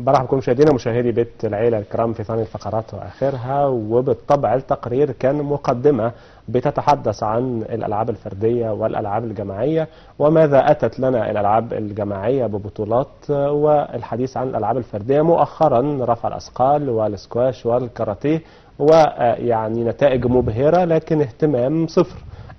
برحب بكم مشاهدينا ومشاهدي بيت العيلة الكرام في ثاني الفقرات وآخرها. وبالطبع التقرير كان مقدمة بتتحدث عن الألعاب الفردية والألعاب الجماعية وماذا أتت لنا الألعاب الجماعية ببطولات، والحديث عن الألعاب الفردية مؤخرا رفع الأثقال والسكواش والكاراتيه، ويعني نتائج مبهرة لكن اهتمام صفر.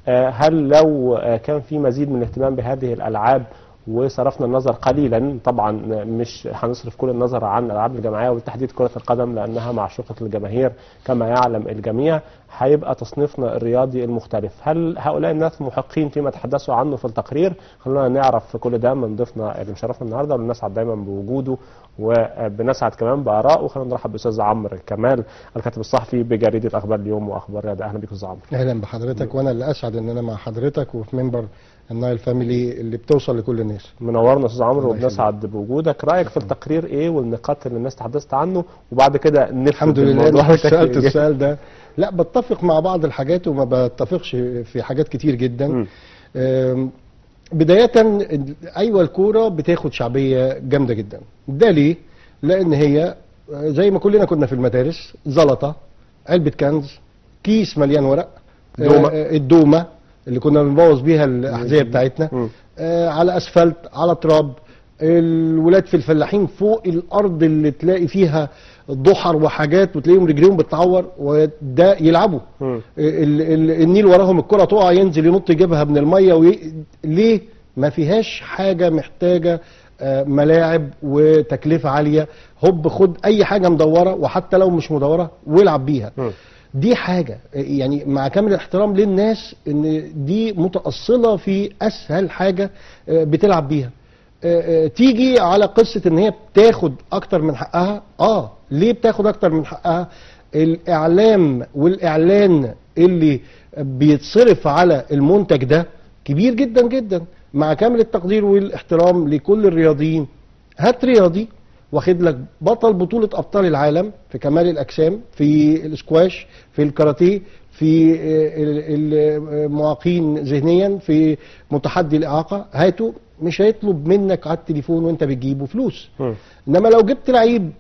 هل لو كان في مزيد من الاهتمام بهذه الألعاب وصرفنا النظر قليلا، طبعا مش هنصرف كل النظر عن الالعاب الجماعيه وبالتحديد كره القدم لانها معشوقه الجماهير كما يعلم الجميع، هيبقى تصنيفنا الرياضي المختلف. هل هؤلاء الناس محقين فيما تحدثوا عنه في التقرير؟ خلونا نعرف كل ده من ضيفنا اللي مشرفنا النهارده، وبنسعد دايما بوجوده وبنسعد كمان بآراءه. وخلينا نرحب باستاذ عمرو كمال الكاتب الصحفي بجريده اخبار اليوم واخبار الرياضه. اهلا بك استاذ عمرو. اهلا بحضرتك، وانا اللي اسعد ان انا مع حضرتك وفي منبر النايل فاميلي اللي بتوصل لكل الناس. منورنا استاذ عمرو وبنسعد بوجودك. رايك في التقرير ايه والنقاط اللي الناس تحدثت عنه، وبعد كده الحمد لله انك سالت السؤال ده. لا، بتفق مع بعض الحاجات وما بتفقش في حاجات كتير جدا. بدايه ايوه الكوره بتاخد شعبيه جامده جدا. ده ليه؟ لان هي زي ما كلنا كنا في المدارس، زلطه، علبه كنز، كيس مليان ورق، الدومه اللي كنا بنبوظ بيها الاحذيه بتاعتنا، على اسفلت، على تراب، الولاد في الفلاحين فوق الارض اللي تلاقي فيها ضحر وحاجات وتلاقيهم رجليهم بتتعور وده يلعبوا. النيل وراهم الكره تقع ينزل ينط يجيبها من الميه. ليه؟ ما فيهاش حاجه محتاجه ملاعب وتكلفه عاليه. هوب خد اي حاجه مدوره وحتى لو مش مدوره والعب بيها. دي حاجة يعني مع كامل الاحترام للناس ان دي متأصلة في اسهل حاجة بتلعب بيها. تيجي على قصة ان هي بتاخد اكتر من حقها. ليه بتاخد اكتر من حقها؟ الاعلام والاعلان اللي بيتصرف على المنتج ده كبير جدا جدا. مع كامل التقدير والاحترام لكل الرياضيين، هات رياضي واخد لك بطل بطولة أبطال العالم في كمال الأجسام، في الاسكواش، في الكاراتيه، في المعاقين ذهنيا، في متحدي الإعاقة، هاته مش هيطلب منك على التليفون وانت بتجيبه فلوس. انما لو جبت لعيب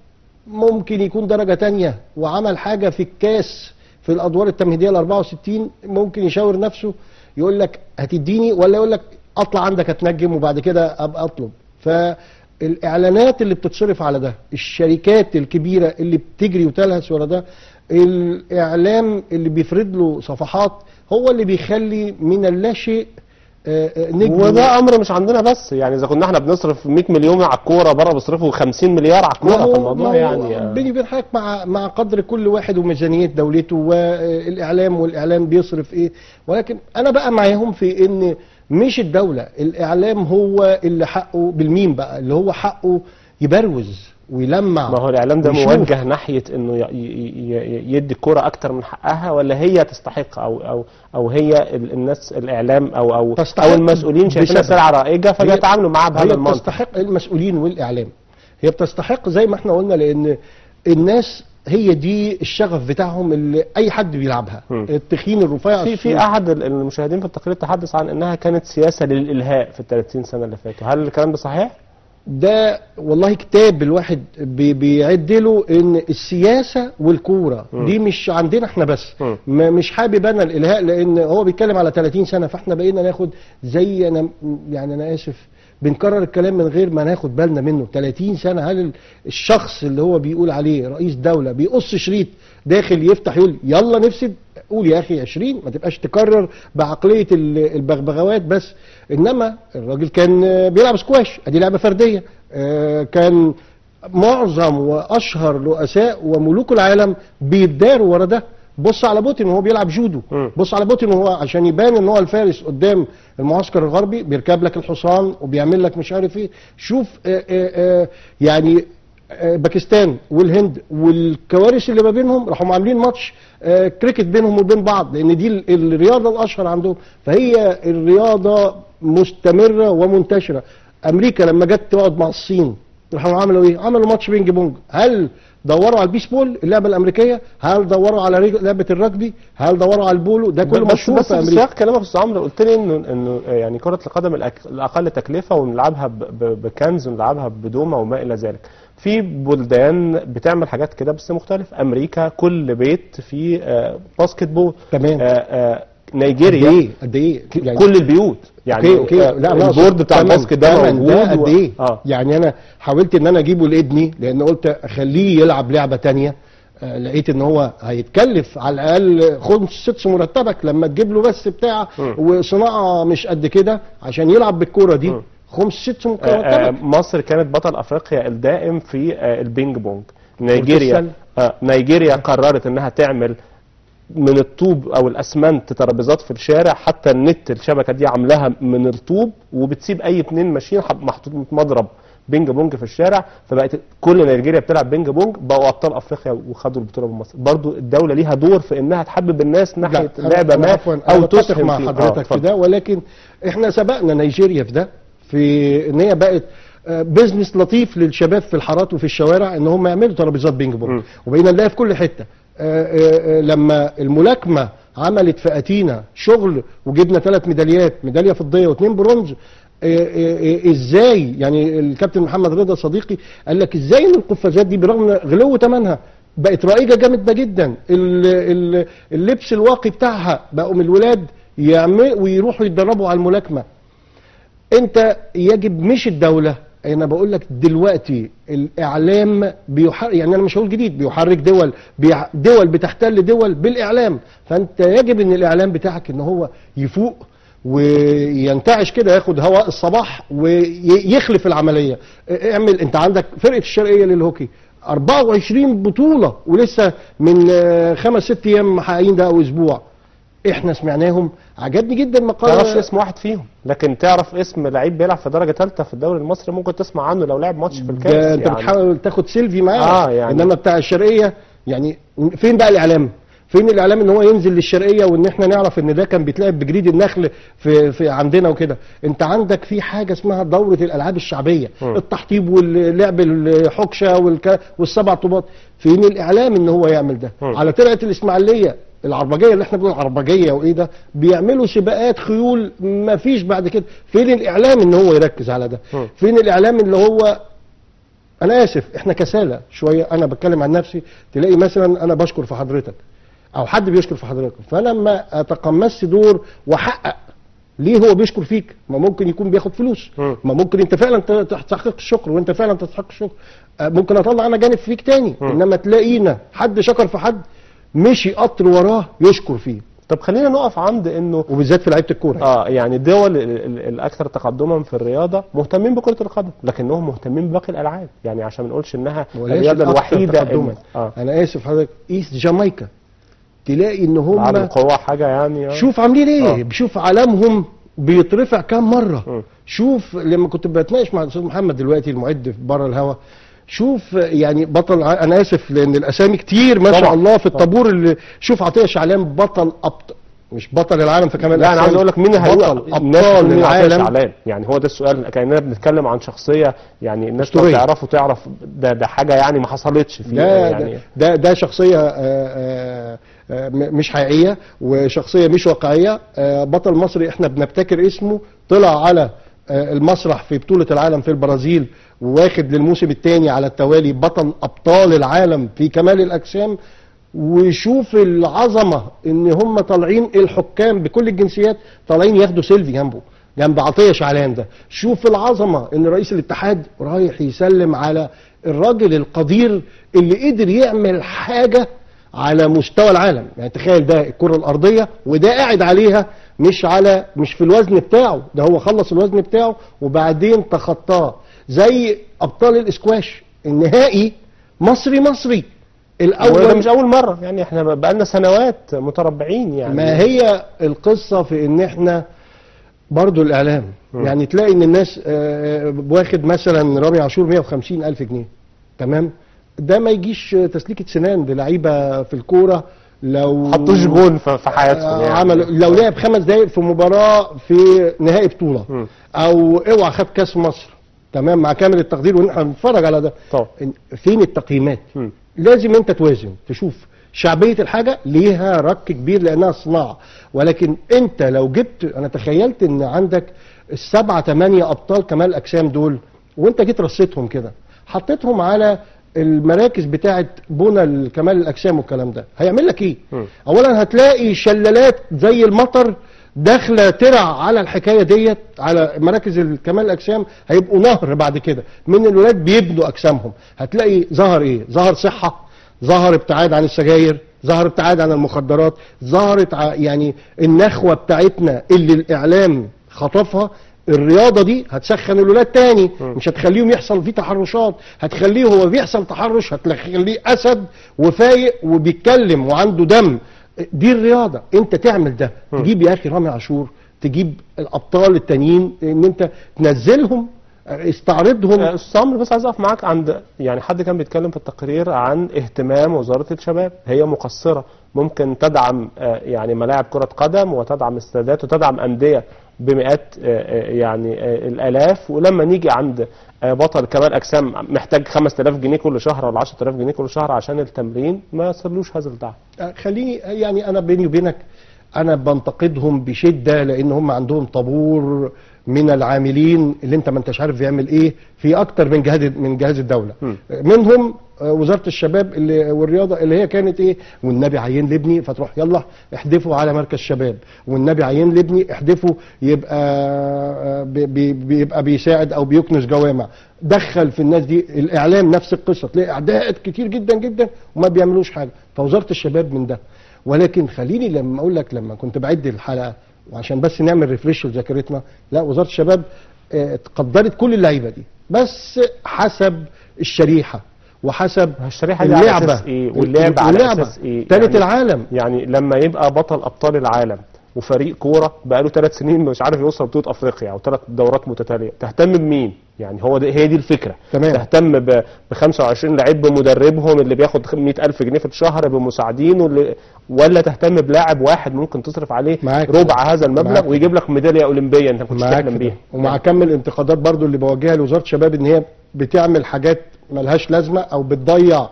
ممكن يكون درجة تانية وعمل حاجة في الكاس في الأدوار التمهيدية ال64، ممكن يشاور نفسه يقول لك هتديني، ولا يقول لك أطلع عندك أتنجم وبعد كده أبقى أطلب. الإعلانات اللي بتتصرف على ده، الشركات الكبيرة اللي بتجري وتلهس ورا ده، الإعلام اللي بيفرض له صفحات، هو اللي بيخلي من اللاشيء نجم. وده أمر مش عندنا بس، يعني إذا كنا احنا بنصرف 100 مليون على الكورة، بره بيصرفوا 50 مليار على الكورة. في الموضوع يعني بيني وبين حضرتك مع قدر كل واحد وميزانية دولته والإعلام والإعلام بيصرف إيه. ولكن أنا بقى معاهم في إن مش الدولة، الإعلام هو اللي حقه بالميم بقى، اللي هو حقه يبروز ويلمع. ما هو الإعلام ده موجه ناحية إنه يدي الكرة أكتر من حقها، ولا هي تستحق أو هي الناس الإعلام أو المسؤولين شايفينها سلعة رائجة فبيتعاملوا معاها بهذا المنطق؟ هي بتستحق، المسؤولين والإعلام هي بتستحق زي ما احنا قلنا، لأن الناس هي دي الشغف بتاعهم اللي اي حد بيلعبها. التخين الرفيع. في احد المشاهدين في التقرير تحدث عن انها كانت سياسه للالهاء في ال30 سنه اللي فاتوا. هل الكلام ده صحيح؟ ده والله كتاب الواحد بيعد له ان السياسه والكوره دي مش عندنا احنا بس. مش حابب انا الالهاء، لان هو بيتكلم على 30 سنه فاحنا بقينا ناخد زي انا اسف بنكرر الكلام من غير ما ناخد بالنا منه. 30 سنة هل الشخص اللي هو بيقول عليه رئيس دولة بيقص شريط داخل يفتح يقول يلا نفسد؟ قول يا أخي 20، ما تبقاش تكرر بعقلية البغبغاوات بس. إنما الراجل كان بيلعب سكواش، أدي لعبة فردية. كان معظم وأشهر رؤساء وملوك العالم بيداروا ورا ده. بص على بوتين وهو بيلعب جودو. بص على بوتين وهو عشان يبان ان هو الفارس قدام المعسكر الغربي بيركب لك الحصان وبيعمل لك مش عارف ايه. شوف يعني باكستان والهند والكوارث اللي ما بينهم، راحوا عاملين ماتش كريكت بينهم وبين بعض، لان دي الرياضه الاشهر عندهم. فهي الرياضه مستمره ومنتشره. امريكا لما جت تقعد مع الصين راحوا عملوا ايه؟ عملوا ماتش بينج بونج. هل دوروا على البيسبول اللعبه الامريكيه؟ هل دوروا على لعبه الرجبي؟ هل دوروا على البولو؟ ده كله مشهور في امريكا. بس سياق كلامك يا استاذ عمرو قلت لي انه يعني كره القدم الاقل تكلفه ونلعبها بكنز ونلعبها بدومه وما الى ذلك. في بلدان بتعمل حاجات كده بس مختلف. امريكا كل بيت فيه باسكت بول. تمام. نيجيريا قد ايه يعني كل البيوت يعني. اوكي لا البورد بتاع الباسكت ده موجود. ده قد ايه؟ يعني انا حاولت ان انا اجيبه لابني لان قلت اخليه يلعب لعبه تانية. لقيت ان هو هيتكلف على الاقل 5-6 مرتبك لما تجيب له بس بتاع وصناعه مش قد كده عشان يلعب بالكوره دي. 5-6 مرتبك. مصر كانت بطل افريقيا الدائم في البينج بونج. نيجيريا قررت انها تعمل من الطوب او الاسمنت ترابيزات في الشارع، حتى النت الشبكه دي عاملاها من الطوب، وبتسيب اي اتنين ماشيين محطوط مضرب بينج بونج في الشارع، فبقت كل نيجيريا بتلعب بينج بونج، بقوا ابطال افريقيا وخدوا البطوله بمصر. برضو الدوله ليها دور في انها تحبب الناس ناحيه لعبه ما او تسهم مع حضرتك في ده، ولكن احنا سبقنا نيجيريا في ده، في ان هي بقت بيزنس لطيف للشباب في الحارات وفي الشوارع ان هم يعملوا ترابيزات بينج بونج، وبقينا نلاقي في كل حته. لما الملاكمه عملت في اتينا شغل وجبنا 3 ميداليات، ميداليه فضيه و2 برونز، ازاي يعني الكابتن محمد رضا صديقي قال لك ازاي ان القفازات دي برغم غلو ثمنها بقت رائجه جامده جدا، اللبس الواقي بتاعها بقوا من الولاد يعملوا ويروحوا يتدربوا على الملاكمه. انت يجب مش الدوله، انا بقول لك دلوقتي الاعلام بيحرك، يعني انا مش هقول جديد، بيحرك دول بتحتل دول بالاعلام، فانت يجب ان الاعلام بتاعك ان هو يفوق وينتعش كده، ياخد هواء الصباح ويخلف العمليه. اعمل، انت عندك فرقه الشرقيه للهوكي 24 بطوله ولسه من 5-6 ايام محققين ده او اسبوع. احنا سمعناهم، عجبني جدا مقال. ما تعرفش اسم واحد فيهم، لكن تعرف اسم لعيب بيلعب في درجه ثالثه في الدوري المصري، ممكن تسمع عنه لو لعب ماتش في الكاس. انت يعني بتحاول تاخد سيلفي معاه. يعني انما بتاع الشرقيه يعني فين بقى الاعلام؟ فين الاعلام ان هو ينزل للشرقيه وان احنا نعرف ان ده كان بيتلعب بجريد النخل في عندنا وكده؟ انت عندك في حاجه اسمها دوره الالعاب الشعبيه، التحطيب واللعب الحكشه والسبع طوبات. فين الاعلام ان هو يعمل ده؟ على ترعه الاسماعيليه العربجيه اللي احنا بنقول عربجيه وايه ده، بيعملوا سباقات خيول ما فيش بعد كده. فين الاعلام ان هو يركز على ده؟ فين الاعلام اللي هو، انا اسف احنا كسالى شويه، انا بتكلم عن نفسي، تلاقي مثلا انا بشكر في حضرتك او حد بيشكر في حضرتك، فلما اتقمصت دور واحقق ليه هو بيشكر فيك، ما ممكن يكون بياخد فلوس، ما ممكن انت فعلا تستحق الشكر وانت فعلا تستحق الشكر، ممكن اطلع انا جانب فيك تاني، انما تلاقينا حد شكر في حد مشي قطر وراه يشكر فيه. طب خلينا نقف عند انه وبالذات في لعيبه الكوره يعني الدول الاكثر تقدما في الرياضه مهتمين بكره القدم، لكنهم مهتمين بباقي الالعاب، يعني عشان ما نقولش انها الرياضه الوحيده. انا اسف حضرتك، قيس جامايكا تلاقي ان هم العاب القوه حاجه يعني شوف عاملين ايه، شوف علامهم بيترفع كام مره. شوف لما كنت بتناقش مع الاستاذ محمد دلوقتي المعد بره الهوا، شوف يعني بطل، انا اسف لان الاسامي كتير ما شاء الله في الطابور، اللي شوف عطيه شعلان بطل مش بطل العالم في كمال. لا انا عايز اقول لك مين هيبقى ابطال العالم، يعني هو ده السؤال، كاننا بنتكلم عن شخصيه يعني الناس لو تعرف ده حاجه يعني ما حصلتش فيها يعني. ده شخصيه مش حقيقيه وشخصيه مش واقعيه. بطل مصري احنا بنبتكر اسمه، طلع على المسرح في بطوله العالم في البرازيل وواخد للموسم الثاني على التوالي بطل ابطال العالم في كمال الاجسام. وشوف العظمه ان هم طالعين الحكام بكل الجنسيات طالعين ياخدوا سيلفي جنب عطيه شعلان ده. شوف العظمه ان رئيس الاتحاد رايح يسلم على الراجل القدير اللي قدر يعمل حاجه على مستوى العالم. يعني تخيل ده الكره الارضيه وده قاعد عليها، مش في الوزن بتاعه، ده هو خلص الوزن بتاعه وبعدين تخطاه. زي ابطال الاسكواش النهائي مصري الاول، وده مش اول مره، يعني احنا بقالنا سنوات متربعين يعني. ما هي القصه في ان احنا برضو الاعلام يعني تلاقي ان الناس واخد مثلا رامي عاشور 150,000 جنيه، تمام، ده ما يجيش تسليكه سنان للعيبه في الكوره لو حطوش جون في حياتهم يعني. عملوا لو لعب 5 دقايق في مباراه في نهائي بطوله او اوعى خد كاس مصر، تمام، مع كامل التقدير وان احنا بنتفرج على ده. طبعا. فين التقييمات؟ لازم انت توازن، تشوف شعبيه الحاجه ليها رك كبير لانها صناعه، ولكن انت لو جبت، انا تخيلت ان عندك ال7 8 ابطال كمال الاجسام دول، وانت جيت رصيتهم كده حطيتهم على المراكز بتاعه بنى كمال الاجسام والكلام ده، هيعمل لك ايه؟ اولا هتلاقي شلالات زي المطر داخله ترع على الحكايه ديت، على مراكز كمال الاجسام، هيبقوا نهر بعد كده من الولاد بيبنوا اجسامهم. هتلاقي ظهر ايه؟ ظهر صحه، ظهر ابتعاد عن السجاير، ظهر ابتعاد عن المخدرات، ظهرت يعني النخوه بتاعتنا اللي الاعلام خطفها. الرياضه دي هتسخن الولاد تاني، مش هتخليهم يحصل فيه تحرشات، هتخليه هو بيحصل تحرش هتخليه اسد وفايق وبيتكلم وعنده دم. دي الرياضه، انت تعمل ده، تجيب يا اخي رامي عاشور، تجيب الابطال التانيين، ان انت تنزلهم، استعرضهم. استاذ عمرو، بس عايز اقف معاك عند يعني حد كان بيتكلم في التقرير عن اهتمام وزاره الشباب، هي مقصره، ممكن تدعم يعني ملاعب كره قدم وتدعم استادات وتدعم انديه بمئات يعني الالاف، ولما نيجي عند بطل كمال اجسام محتاج 5000 جنيه كل شهر ولا 10000 جنيه كل شهر عشان التمرين، ما يصلوش هذا الدعم. خليني يعني انا بيني وبينك انا بنتقدهم بشده، لان هم عندهم طابور من العاملين اللي انت ما انتش عارف بيعمل ايه في اكتر من جهاز الدوله. منهم وزاره الشباب والرياضه اللي هي كانت ايه، والنبي عين لابني، فتروح يلا احدفوا على مركز شباب، والنبي عين لابني احدفوا بيبقى بيساعد او بيكنس جوامع. دخل في الناس دي الاعلام نفس القصه، تلاقي اعداد كتير جدا جدا وما بيعملوش حاجه. فوزاره الشباب من ده. ولكن خليني لما اقول لك، لما كنت بعد الحلقه وعشان بس نعمل ريفريش لذاكرتنا، لا وزاره الشباب قدرت كل اللعيبه دي، بس حسب الشريحه وحسب الشريحه اللعبه دي على اساس ايه، واللعبه على اساس ايه. ثالث يعني العالم، يعني لما يبقى بطل ابطال العالم وفريق كوره بقاله 3 سنين مش عارف يوصل بطوله افريقيا او 3 دورات متتاليه، تهتم بمين؟ يعني هي دي الفكره. تمام. تهتم ب 25 لعيب بمدربهم اللي بياخد 100000 جنيه في الشهر بمساعدين، ولا تهتم بلاعب واحد ممكن تصرف عليه ربع هذا المبلغ ويجيب لك ميداليه اولمبيه انت ما كنتش تحلم بيها. ومع كم الانتقادات برضو اللي بوجهها لوزاره الشباب ان هي بتعمل حاجات ملهاش لازمه او بتضيع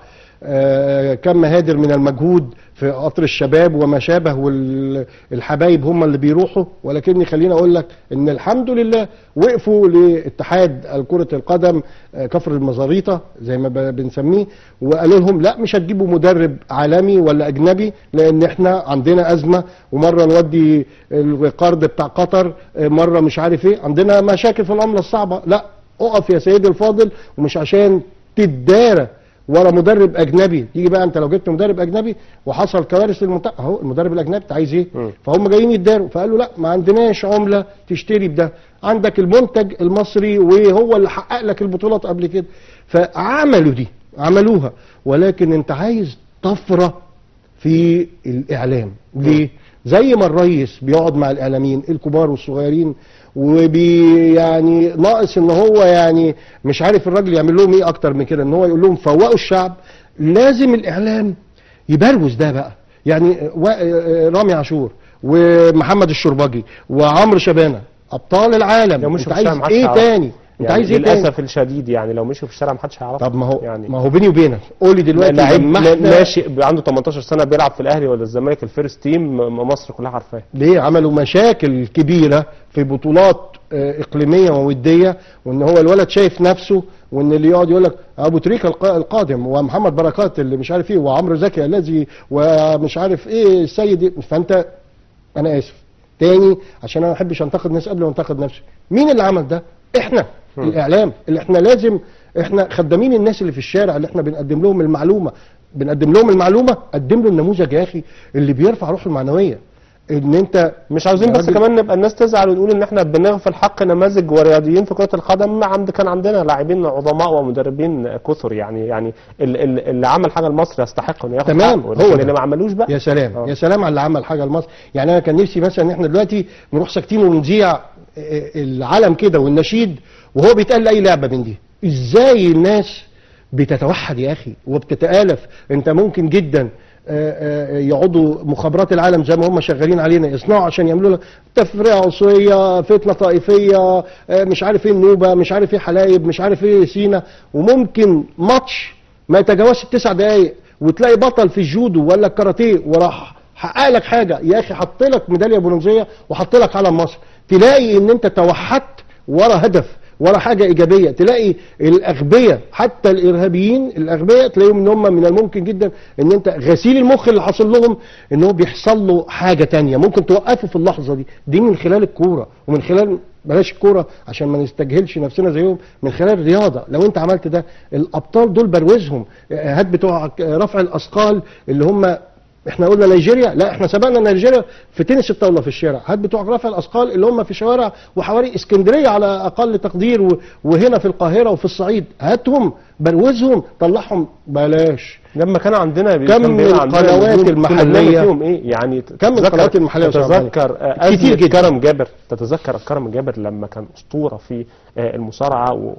كم هادر من المجهود في قطر الشباب وما شابه، والحبايب هم اللي بيروحوا. ولكني خليني اقول لك ان الحمد لله وقفوا لاتحاد كرة القدم كفر المزاريطة زي ما بنسميه، وقالوا لهم لا مش هتجيبوا مدرب عالمي ولا اجنبي لان احنا عندنا ازمة، ومرة نودي القرض بتاع قطر، مرة مش عارف ايه، عندنا مشاكل في العملة الصعبة. لا اقف يا سيدي الفاضل، ومش عشان تدارى ورا مدرب اجنبي. يجي بقى انت لو جبت مدرب اجنبي وحصل كوارث للمنتخب، اهو المدرب الاجنبي انت عايز ايه؟ فهم جايين يتداروا، فقالوا لا ما عندناش عمله تشتري بده، عندك المنتج المصري وهو اللي حقق لك البطولات قبل كده. فعملوا دي، عملوها. ولكن انت عايز طفره في الاعلام. ليه؟ زي ما الرئيس بيقعد مع الاعلاميين الكبار والصغيرين يعني ناقص ان هو يعني مش عارف الراجل يعمل لهم ايه اكتر من كده، ان هو يقول لهم فوقوا الشعب. لازم الاعلام يبروز ده بقى. يعني رامي عاشور ومحمد الشربجي وعمرو شبانه ابطال العالم، انت عايز ايه تاني؟ انت يعني عايز ايه تاني؟ للاسف الشديد يعني لو مشوا في الشارع محدش هيعرفه. طب ما هو يعني ما هو بيني وبينك قول لي دلوقتي لعيب ماشي عنده 18 سنه بيلعب في الاهلي ولا الزمالك الفيرست تيم، مصر كلها عارفاه. ليه؟ عملوا مشاكل كبيره في بطولات اقليميه ووديه، وان هو الولد شايف نفسه، وان اللي يقعد يقول لك ابو تريكه القادم ومحمد بركات اللي مش عارف ايه وعمرو زكي الذي ومش عارف ايه السيد. فانت انا اسف تاني عشان انا ما بحبش انتقد ناس قبل ما انتقد نفسي. مين اللي عمل ده؟ احنا الاعلام، اللي احنا لازم احنا خدامين الناس اللي في الشارع، اللي احنا بنقدم لهم المعلومه. قدم له النموذج يا اخي اللي بيرفع روحه المعنويه. ان انت مش عاوزين بس كمان نبقى الناس تزعل ونقول ان احنا بنغفل حق نماذج ورياضيين في كرة القدم. كان عندنا لاعبين عظماء ومدربين كثر، يعني اللي عمل حاجه لمصر يستحق انه ياخد تمام. هو اللي ما عملوش بقى. يا سلام يا سلام على اللي عمل حاجه لمصر. يعني انا كان نفسي مثلا ان احنا دلوقتي نروح ساكتين ونذيع العالم كده والنشيد وهو بيتقال اي لعبه من دي. ازاي الناس بتتوحد يا اخي وبتتآلف؟ انت ممكن جدا يقعدوا مخابرات العالم زي ما هم شغالين علينا يصنعوا عشان يعملوا لك تفرقه عنصريه، فتنه طائفيه، مش عارف ايه النوبه، مش عارف ايه حلايب، مش عارف ايه سينا، وممكن ماتش ما يتجاوزش 9 دقائق وتلاقي بطل في الجودو ولا الكاراتيه وراح حقق لك حاجه، يا اخي حط لك ميداليه برونزيه وحط لك علم مصر. تلاقي ان انت توحدت ورا هدف، ورا حاجه ايجابيه. تلاقي الاغبياء حتى الارهابيين الاغبياء تلاقيهم ان هم من الممكن جدا ان انت غسيل المخ اللي حاصل لهم ان هو بيحصل له حاجه تانية ممكن توقفه في اللحظه دي من خلال الكوره، ومن خلال بلاش الكوره عشان ما نستجهلش نفسنا زيهم، من خلال الرياضه. لو انت عملت ده الابطال دول بروزهم، هات بتوع رفع الاثقال اللي هم احنا قلنا نيجيريا، لا احنا سبقنا نيجيريا في تنس الطاوله في الشارع. هات بتوع رفع الاثقال اللي هم في شوارع وحواري اسكندريه على اقل تقدير وهنا في القاهره وفي الصعيد، هاتهم بروزهم طلعهم. بلاش لما كان عندنا كم القنوات المحليه فيهم ايه يعني، كم القنوات المحليه تتذكر كتير جدا. كرم جابر، تتذكر كرم جابر لما كان اسطوره في المصارعه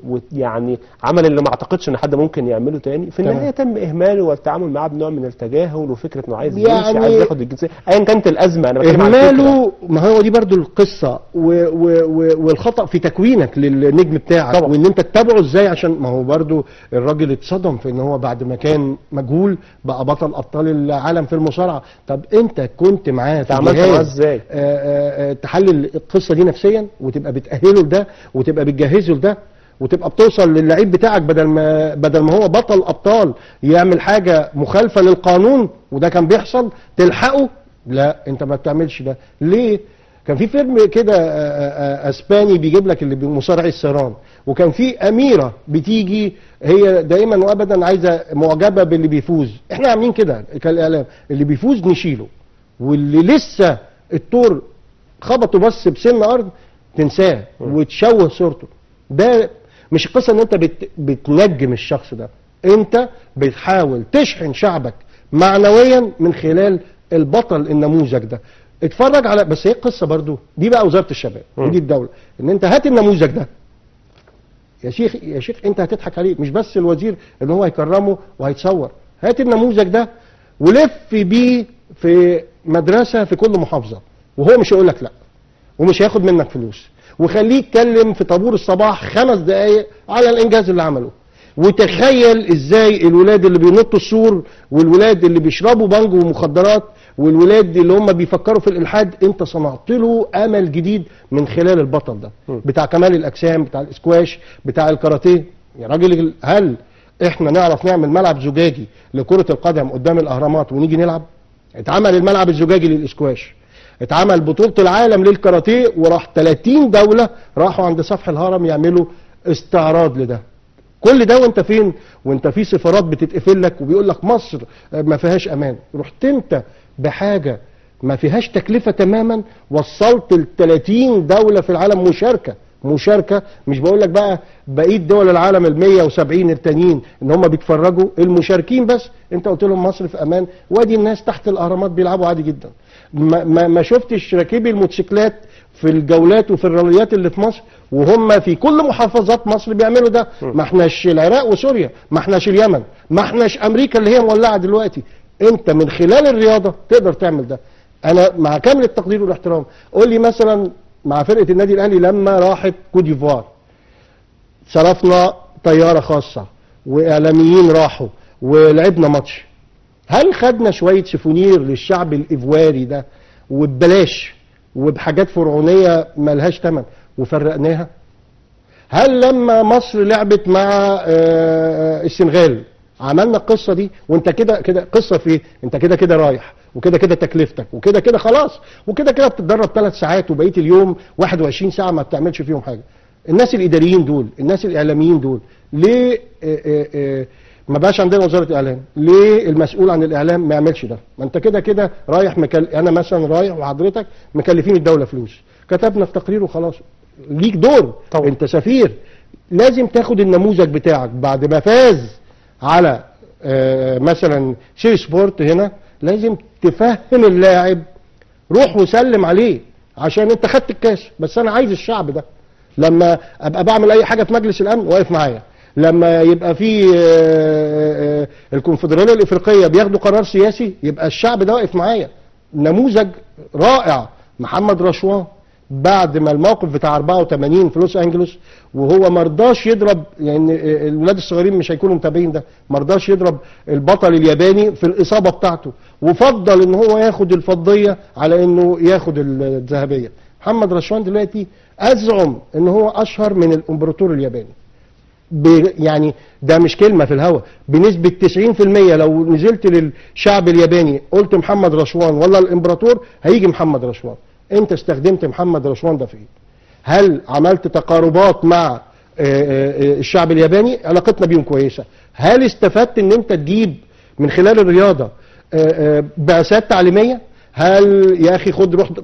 ويعني عمل اللي ما اعتقدش ان حد ممكن يعمله تاني، في النهايه تم اهماله والتعامل معاه بنوع من التجاهل وفكره انه عايز يعني يمشي، عايز ياخد الجنسيه ايا كانت الازمه. انا بتكلم عن اهماله، ما هو دي برضو القصه والخطا في تكوينك للنجم بتاعك طبعا. وان انت تتابعه ازاي، عشان ما هو برضو الراجل اتصدم في ان هو بعد ما كان مجهول بقى بطل ابطال العالم في المصارعه. طب انت كنت معاه في عملت معاه ازاي؟ تحلل القصه دي نفسيا وتبقى بتاهله لده وتبقى بتجهزه لده وتبقى بتوصل للعيب بتاعك بدل ما هو بطل ابطال يعمل حاجه مخالفه للقانون وده كان بيحصل تلحقه. لا انت ما بتعملش ده ليه؟ كان في فيلم كده اسباني بيجيب لك اللي مصارعي السيران، وكان في اميره بتيجي هي دايما وابدا عايزه معجبه باللي بيفوز. احنا عاملين كده كالاعلام، اللي بيفوز نشيله واللي لسه الطور خبطه بس بسن ارض تنساه وتشوه صورته. ده مش القصه ان انت بتنجم الشخص ده، انت بتحاول تشحن شعبك معنويا من خلال البطل النموذج ده. اتفرج على، بس هي القصه برضو دي بقى وزاره الشباب ودي الدوله، ان انت هات النموذج ده يا شيخ انت هتضحك عليه، مش بس الوزير اللي هو هيكرمه وهيتصور، هات النموذج ده ولف بيه في مدرسه في كل محافظه وهو مش هيقول لك لا ومش هياخد منك فلوس، وخليه يتكلم في طابور الصباح 5 دقائق على الانجاز اللي عمله. وتخيل ازاي الولاد اللي بينطوا السور والولاد اللي بيشربوا بانجو ومخدرات والولاد اللي هم بيفكروا في الالحاد، انت صنعت له امل جديد من خلال البطل ده بتاع كمال الاجسام، بتاع الاسكواش، بتاع الكاراتيه. يا راجل هل احنا نعرف نعمل ملعب زجاجي لكرة القدم قدام الاهرامات ونيجي نلعب؟ اتعمل الملعب الزجاجي للاسكواش، اتعمل بطولة العالم للكاراتيه وراح 30 دولة راحوا عند سفح الهرم يعملوا استعراض لده. كل ده وانت فين؟ وانت في سفارات بتتقفل لك وبيقول لك مصر ما فيهاش امان. رحت انت بحاجه ما فيهاش تكلفه تماما، وصلت ل 30 دوله في العالم مشاركه. مش بقول لك بقى بقيه دول العالم ال 170 التانيين ان هم بيتفرجوا، المشاركين بس انت قلت لهم مصر في امان، وادي الناس تحت الاهرامات بيلعبوا عادي جدا. ما شفتش راكبي الموتوسيكلات في الجولات وفي الراليات اللي في مصر وهم في كل محافظات مصر بيعملوا ده. ما احناش العراق وسوريا، ما احناش اليمن، ما احناش امريكا اللي هي مولعه دلوقتي. انت من خلال الرياضه تقدر تعمل ده. انا مع كامل التقدير والاحترام، قول لي مثلا مع فرقه النادي الاهلي لما راحت كوت ديفوار صرفنا طياره خاصه واعلاميين راحوا ولعبنا ماتش، هل خدنا شويه سيفونير للشعب الايفواري ده وببلاش وبحاجات فرعونيه ملهاش ثمن وفرقناها؟ هل لما مصر لعبت مع السنغال عملنا القصه دي وانت كده قصه في انت كده رايح وكده تكلفتك وكده خلاص وكده بتتدرب 3 ساعات وبقيه اليوم 21 ساعه ما بتعملش فيهم حاجه؟ الناس الاداريين دول، الناس الاعلاميين دول، ليه ما بقاش عندنا وزاره اعلام؟ ليه المسؤول عن الاعلام ما يعملش ده؟ ما انت كده رايح انا مثلا رايح وحضرتك مكلفين الدوله فلوس، كتبنا في تقرير وخلاص. ليك دور طبعا. انت سفير، لازم تاخد النموذج بتاعك بعد ما فاز على مثلا سي سبورت هنا، لازم تفهم اللاعب روح وسلم عليه عشان انت خدت الكاس، بس انا عايز الشعب ده لما ابقى بعمل اي حاجه في مجلس الامن واقف معايا، لما يبقى في الكونفدراليه الافريقيه بياخدوا قرار سياسي يبقى الشعب ده واقف معايا. نموذج رائع محمد رشوان بعد ما الموقف بتاع 84 في لوس انجلوس، وهو مرضاش يضرب، يعني الولاد الصغيرين مش هيكونوا متابعين ده، مرضاش يضرب البطل الياباني في الاصابه بتاعته، وفضل ان هو ياخد الفضيه على انه ياخد الذهبيه. محمد رشوان دلوقتي ازعم ان هو اشهر من الامبراطور الياباني، يعني ده مش كلمه في الهوا، بنسبه 90% لو نزلت للشعب الياباني قلت محمد رشوان ولا الامبراطور هيجي محمد رشوان. انت استخدمت محمد رشوان ده في ايه؟ هل عملت تقاربات مع الشعب الياباني؟ علاقتنا بيهم كويسه. هل استفدت ان انت تجيب من خلال الرياضه بعثات تعليميه؟ هل يا اخي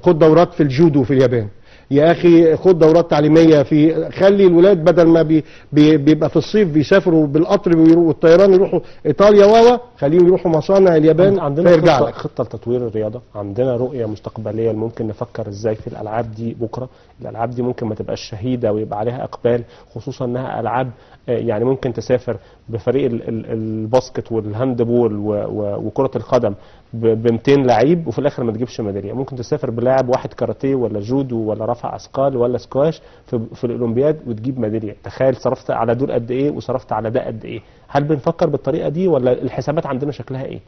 خد دورات في الجودو في اليابان، يا اخي خد دورات تعليميه في، خلي الولاد بدل ما بيبقى في الصيف بيسافروا بالقطر والطيران يروحوا ايطاليا خليهم يروحوا مصانع اليابان. عندنا خطه لتطوير الرياضه، عندنا رؤيه مستقبليه ممكن نفكر ازاي في الالعاب دي بكره. الالعاب دي ممكن ما تبقاش شهيده ويبقى عليها اقبال، خصوصا انها العاب يعني ممكن تسافر بفريق الباسكت والهاندبول وكره القدم ب 200 لعيب وفي الاخر ما تجيبش ميداليه. ممكن تسافر بلاعب واحد كاراتيه ولا جودو ولا رفع اثقال ولا سكواش في الاولمبياد وتجيب ميداليه. تخيل صرفت على دول قد ايه وصرفت على ده قد ايه. هل بنفكر بالطريقه دي ولا الحسابات عندنا شكلها ايه؟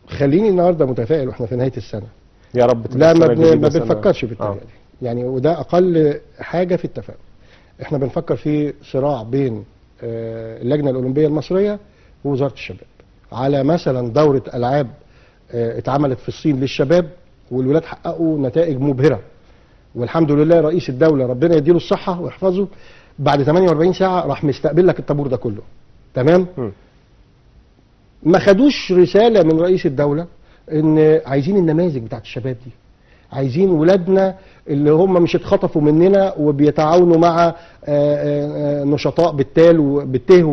خليني النهارده متفائل واحنا في نهايه السنه. يا رب. لا ما بنفكرش بالطريقه دي يعني، وده اقل حاجه في التفاؤل. احنا بنفكر في صراع بين اللجنه الاولمبيه المصريه ووزاره الشباب على مثلا دوره العاب اتعملت في الصين للشباب، والولاد حققوا نتائج مبهره، والحمد لله رئيس الدوله ربنا يديله الصحه ويحفظه بعد 48 ساعه راح مستقبل لك الطابور ده كله. تمام؟ ما خدوش رساله من رئيس الدوله ان عايزين النماذج بتاعت الشباب دي، عايزين ولادنا اللي هم مش اتخطفوا مننا وبيتعاونوا مع نشطاء بالته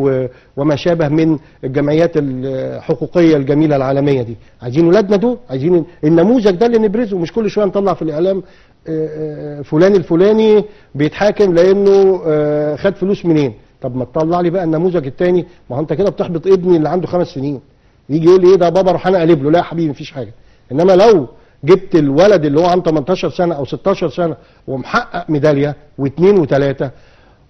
وما شابه من الجمعيات الحقوقيه الجميله العالميه دي. عايزين ولادنا دول، عايزين النموذج ده اللي نبرزه، مش كل شويه نطلع في الاعلام فلان الفلاني بيتحاكم لانه خد فلوس منين. طب ما تطلع لي بقى النموذج الثاني. ما هو انت كده بتحبط ابني اللي عنده 5 سنين، يجي يقول لي ايه ده بابا روح انا اقلب له. لا يا حبيبي مفيش حاجه. انما لو جبت الولد اللي هو عنده 18 سنه او 16 سنه ومحقق ميداليه واثنين وثلاثه،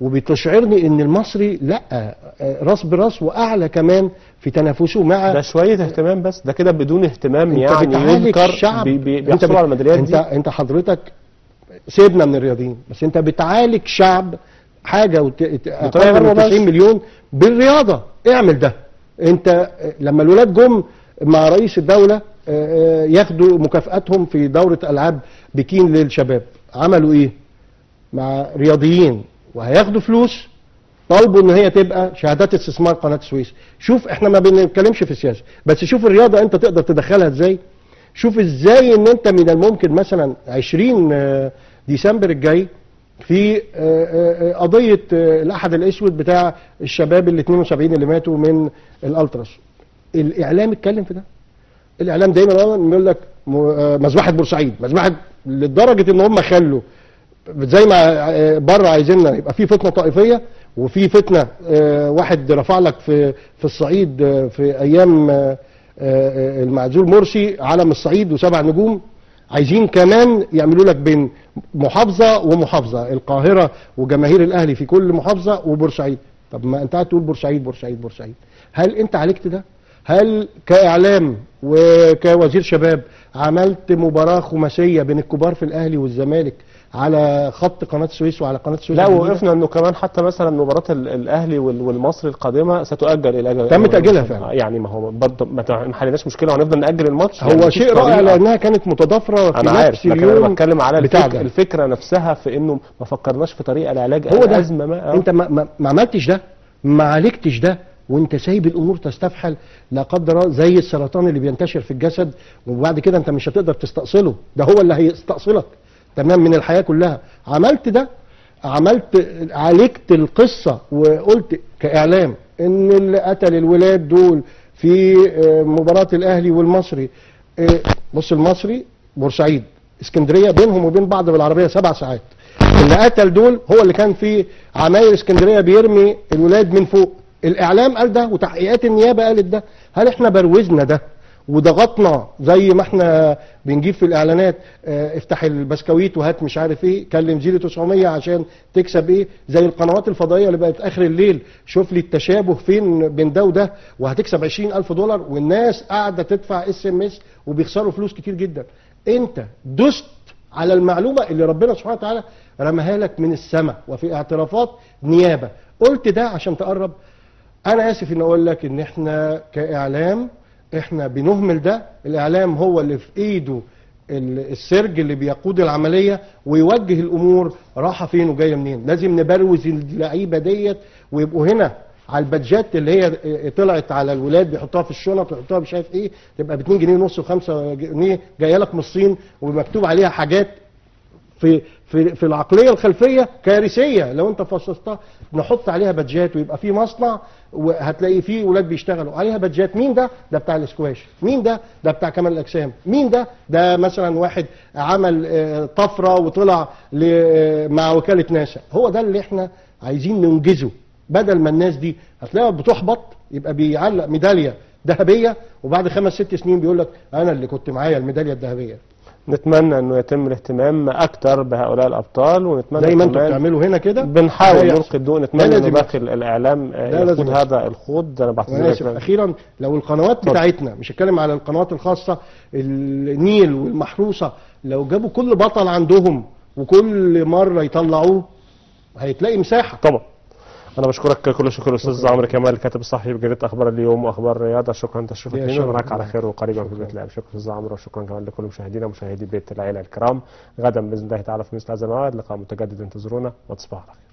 وبتشعرني ان المصري لا راس براس واعلى كمان في تنافسه مع ده شويه اهتمام بس، ده كده بدون اهتمام يعني يذكر بيحصلوا على الميداليات دي. انت حضرتك سيبنا من الرياضيين، بس انت بتعالج شعب حاجه اكثر من 90 مليون بالرياضه. اعمل ده. انت لما الولاد جم مع رئيس الدوله ياخدوا مكافآتهم في دورة ألعاب بكين للشباب، عملوا ايه مع رياضيين وهياخدوا فلوس؟ طالبوا ان هي تبقى شهادات استثمار قناة السويس. شوف احنا ما بنتكلمش في السياسة، بس شوف الرياضة انت تقدر تدخلها ازاي. شوف ازاي ان انت من الممكن مثلا 20 ديسمبر الجاي في قضية الأحد الأسود بتاع الشباب ال 72 اللي ماتوا من الألتراس. الإعلام اتكلم في ده. الاعلام دايما يقول لك مذبحه بورسعيد، مذبحه، لدرجه ان هم خلوا زي ما بره عايزيننا يبقى في فتنه طائفيه وفي فتنه واحد رفع لك في الصعيد في ايام المعزول مرسي علم الصعيد و7 نجوم. عايزين كمان يعملوا لك بين محافظه ومحافظه، القاهره وجماهير الاهلي في كل محافظه وبورسعيد. طب ما انت هتقول بورسعيد بورسعيد بورسعيد. هل انت عالجت ده؟ هل كإعلام وكوزير شباب عملت مباراة خماسية بين الكبار في الأهلي والزمالك على خط قناة السويس وعلى قناة السويس؟ لا، وقفنا انه كمان حتى مثلا مباراة الأهلي والمصري القادمة ستؤجل إلى أجل. تم تأجيلها فعلا. يعني ما هو برضه ما حلناش مشكلة وهنفضل نأجل الماتش. هو يعني شيء رائع لأنها كانت متضافرة في أنا نفس اليوم. اليوم. أنا بتكلم على الفكرة نفسها في إنه ما فكرناش في طريقة لعلاج هو ده. أزمة ما. أنت ما عملتش ده، ما عالجتش ده، وانت سايب الامور تستفحل لا قدر الله، زي السرطان اللي بينتشر في الجسد وبعد كده انت مش هتقدر تستأصله، ده هو اللي هيستأصلك تمام من الحياة كلها. عملت ده، عالجت القصة وقلت كإعلام ان اللي قتل الولاد دول في مباراة الاهلي والمصري، بص المصري بورسعيد اسكندرية بينهم وبين بعض بالعربية 7 ساعات، اللي قتل دول هو اللي كان في عماير اسكندريه بيرمي الولاد من فوق. الاعلام قال ده وتحقيقات النيابه قالت ده. هل احنا بروزنا ده وضغطنا زي ما احنا بنجيب في الاعلانات افتح البسكويت وهات مش عارف ايه، كلم 0900 عشان تكسب ايه، زي القنوات الفضائيه اللي بقت اخر الليل شوف لي التشابه فين بين ده وده وهتكسب $20,000 والناس قاعده تدفع SMS وبيخسروا فلوس كتير جدا. انت دست على المعلومه اللي ربنا سبحانه وتعالى رماها لك من السماء وفي اعترافات نيابه، قلت ده عشان تقرب. انا اسف ان اقول لك ان احنا كاعلام احنا بنهمل ده. الاعلام هو اللي في ايده السرج اللي بيقود العمليه ويوجه الامور رايحه فين وجايه منين. لازم نبروز اللعيبه ديت ويبقوا هنا على البادجات اللي هي طلعت على الولاد بيحطوها في الشنط ويحطوها مش عارف ايه، تبقى ب 2 جنيه ونص و5 جنيه جايه لك من الصين ومكتوب عليها حاجات في العقليه الخلفيه كارثيه لو انت فصصتها. نحط عليها بادجات ويبقى في مصنع وهتلاقي فيه ولاد بيشتغلوا عليها بادجات. مين ده؟ ده بتاع الاسكواش. مين ده؟ ده بتاع كمال الاجسام. مين ده؟ ده مثلا واحد عمل طفره وطلع مع وكاله ناسا. هو ده اللي احنا عايزين ننجزه، بدل ما الناس دي هتلاقيها بتحبط يبقى بيعلق ميداليه ذهبيه وبعد 5-6 سنين بيقول لك انا اللي كنت معايا الميداليه الذهبيه. نتمنى انه يتم الاهتمام اكتر بهؤلاء الابطال، ونتمنى زي ما انتم بتعملوا هنا كده بنحاول نلقي الضوء. نتمنى ان باقي الاعلام ياخد هذا الخوض. انا بعتذر اخيرا لو القنوات بتاعتنا، مش هتكلم على القنوات الخاصه، النيل والمحروسه، لو جابوا كل بطل عندهم وكل مره يطلعوه هيتلاقي مساحه. طبعا. انا بشكرك كل الشكر الاستاذ عمرو كمال الكاتب الصحفي بجريده اخبار اليوم واخبار الرياضه. شكرا تشرفك لنا ونراك على خير وقريبا في بيت العيله. شكرا استاذ عمرو وشكرا كمان لكل مشاهدينا ومشاهدي بيت العيله الكرام. غدا باذن الله تعالى في مثل هذا الموعد لقاء متجدد، انتظرونا وتصبحوا على خير.